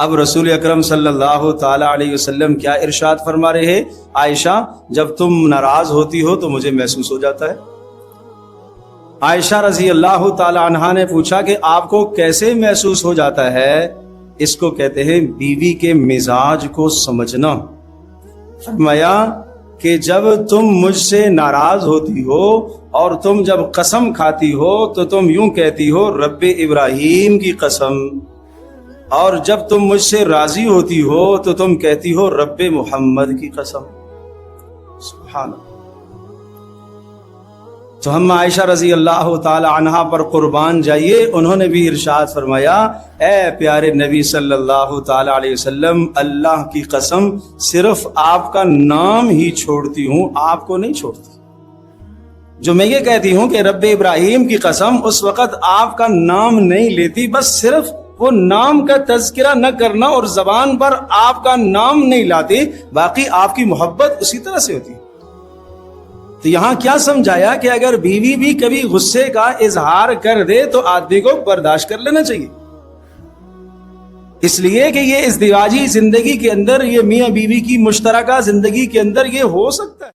اب رسول اکرم صلی اللہ تعالی علیہ وسلم کیا ارشاد فرما رہے ہیں؟ عائشہ جب تم ناراض ہوتی ہو تو مجھے محسوس ہو جاتا ہے۔ عائشہ رضی اللہ تعالی عنہا نے پوچھا کہ آپ کو کیسے محسوس ہو جاتا ہے؟ اس کو کہتے ہیں بیوی کے مزاج کو سمجھنا۔ فرمایا کہ جب تم مجھ سے ناراض ہوتی ہو اور تم جب قسم کھاتی ہو تو تم یوں کہتی ہو رب ابراہیم کی قسم، اور جب تم مجھ سے راضی ہوتی ہو تو تم کہتی ہو رب محمد کی قسم۔ سبحان اللہ۔ تو ہم عائشہ رضی اللہ تعالی عنہا پر قربان جائیے، انہوں نے بھی ارشاد فرمایا اے پیارے نبی صلی اللہ تعالی علیہ وسلم، اللہ کی قسم صرف آپ کا نام ہی چھوڑتی ہوں، آپ کو نہیں چھوڑتی۔ جو میں یہ کہتی ہوں کہ رب ابراہیم کی قسم، اس وقت آپ کا نام نہیں لیتی، بس صرف وہ نام کا تذکرہ نہ کرنا اور زبان پر آپ کا نام نہیں لاتی، باقی آپ کی محبت اسی طرح سے ہوتی۔ تو یہاں کیا سمجھایا کہ اگر بیوی بھی کبھی غصے کا اظہار کر دے تو آدمی کو برداشت کر لینا چاہیے، اس لیے کہ یہ ازدواجی زندگی کے اندر، یہ میاں بیوی کی مشترکہ زندگی کے اندر یہ ہو سکتا ہے۔